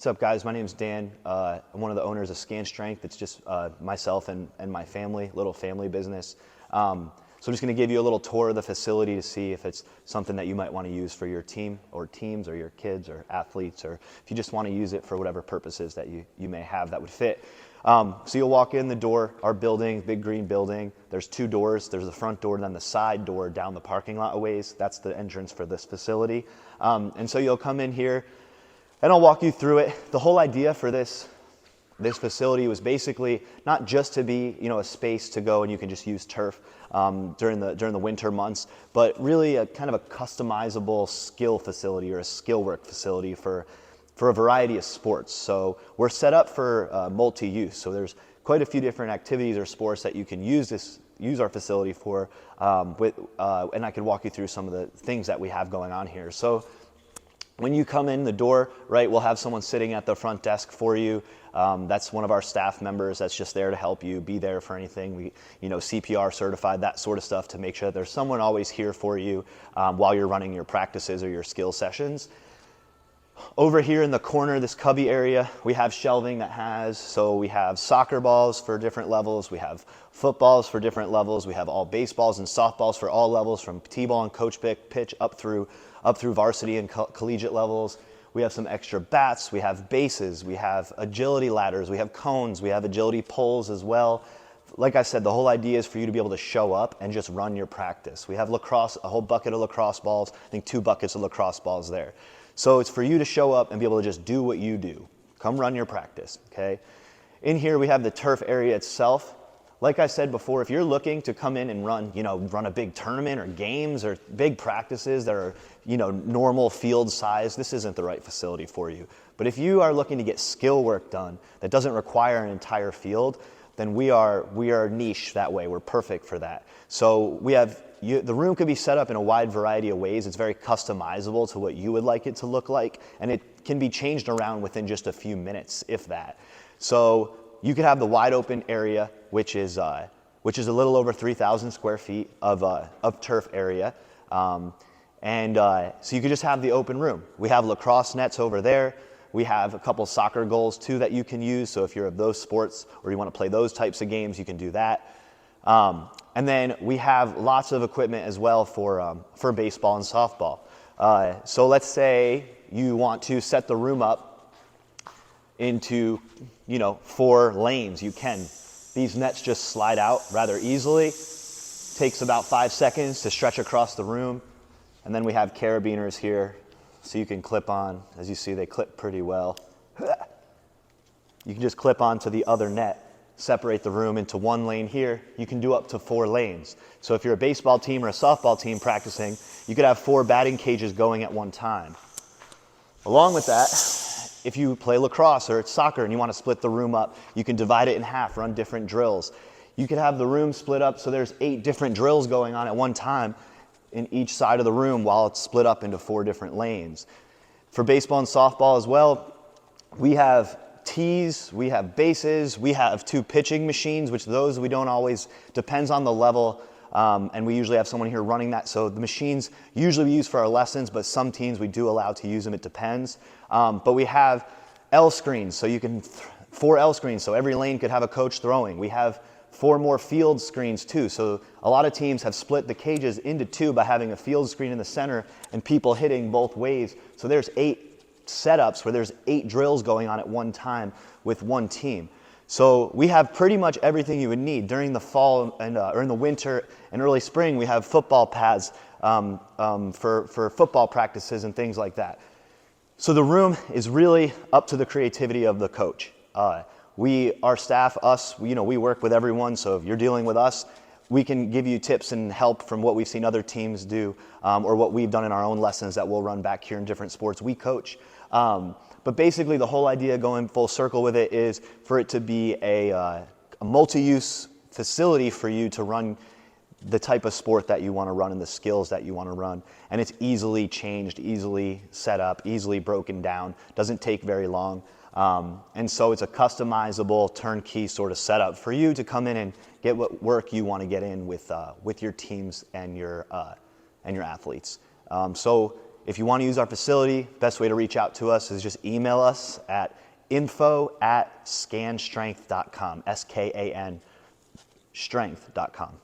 What's up, guys? My name's Dan. I'm one of the owners of SkanStrength. It's just myself and my family, little family business. So I'm just going to give you a little tour of the facility to see if it's something that you might want to use for your team or teams or your kids or athletes, or if you just want to use it for whatever purposes that you may have that would fit. So you'll walk in the door, our building, big green building. There's two doors. There's the front door and then the side door down the parking lot a ways. That's the entrance for this facility. And so you'll come in here, and I'll walk you through it. The whole idea for this facility was basically not just to be, a space to go and you can just use turf during the winter months, but really a kind of a customizable skill facility or a skill work facility for a variety of sports. So we're set up for multi-use. So there's quite a few different activities or sports that you can use our facility for, and I could walk you through some of the things that we have going on here. So when you come in the door, right, we'll have someone sitting at the front desk for you. That's one of our staff members that's just there to help you, be there for anything. We, CPR certified, that sort of stuff, to make sure that there's someone always here for you while you're running your practices or your skill sessions. Over here in the corner, this cubby area, we have shelving so we have soccer balls for different levels, we have footballs for different levels, we have all baseballs and softballs for all levels, from t-ball and coach pitch up through varsity and collegiate levels. We have some extra bats, we have bases, we have agility ladders, we have cones, we have agility poles as well. Like I said, the whole idea is for you to be able to show up and just run your practice. We have lacrosse, a whole bucket of lacrosse balls, I think 2 buckets of lacrosse balls there. So it's for you to show up and be able to just do what you do. Come run your practice, okay? In here we have the turf area itself. Like I said before, if you're looking to come in and run a big tournament or games or big practices that are, normal field size, this isn't the right facility for you. But if you are looking to get skill work done that doesn't require an entire field, then we are niche that way. We're perfect for that. So the room could be set up in a wide variety of ways. It's very customizable to what you would like it to look like, and it can be changed around within just a few minutes, if that. So you could have the wide open area, which is a little over 3,000 square feet of turf area. So you could just have the open room. We have lacrosse nets over there. We have a couple soccer goals too that you can use. So if you're of those sports or you want to play those types of games, you can do that. And then we have lots of equipment as well for baseball and softball. So let's say you want to set the room up into 4 lanes. You can. These nets just slide out rather easily. Takes about 5 seconds to stretch across the room. And then we have carabiners here, so you can clip on. As you see, they clip pretty well. You can just clip onto the other net, separate the room into 1 lane here. You can do up to 4 lanes. So if you're a baseball team or a softball team practicing, you could have 4 batting cages going at one time. Along with that, if you play lacrosse or it's soccer and you want to split the room up, you can divide it in half, run different drills. You could have the room split up so there's 8 different drills going on at one time in each side of the room while it's split up into 4 different lanes. For baseball and softball as well, we have tees, we have bases, we have 2 pitching machines, which those we don't always, depends on the level, and we usually have someone here running that. So the machines usually we use for our lessons, but some teams we do allow to use them, it depends. But we have L screens, so you can, 4 L screens, so every lane could have a coach throwing. We have 4 more field screens too. So a lot of teams have split the cages into 2 by having a field screen in the center and people hitting both ways. So there's 8 setups where there's 8 drills going on at one time with 1 team. So we have pretty much everything you would need. During the fall and or in the winter and early spring, we have football pads for football practices and things like that. So the room is really up to the creativity of the coach. Our staff, we work with everyone, so if you're dealing with us, we can give you tips and help from what we've seen other teams do, or what we've done in our own lessons that we'll run back here in different sports we coach. But basically the whole idea going full circle with it is for it to be a multi-use facility for you to run the type of sport that you want to run and the skills that you want to run. And it's easily changed, easily set up, easily broken down, doesn't take very long. And so it's a customizable turnkey sort of setup for you to come in and get what work you want to get in with your teams and your athletes. So if you want to use our facility, best way to reach out to us is just email us at info@skanstrength.com, SKAN strength.com.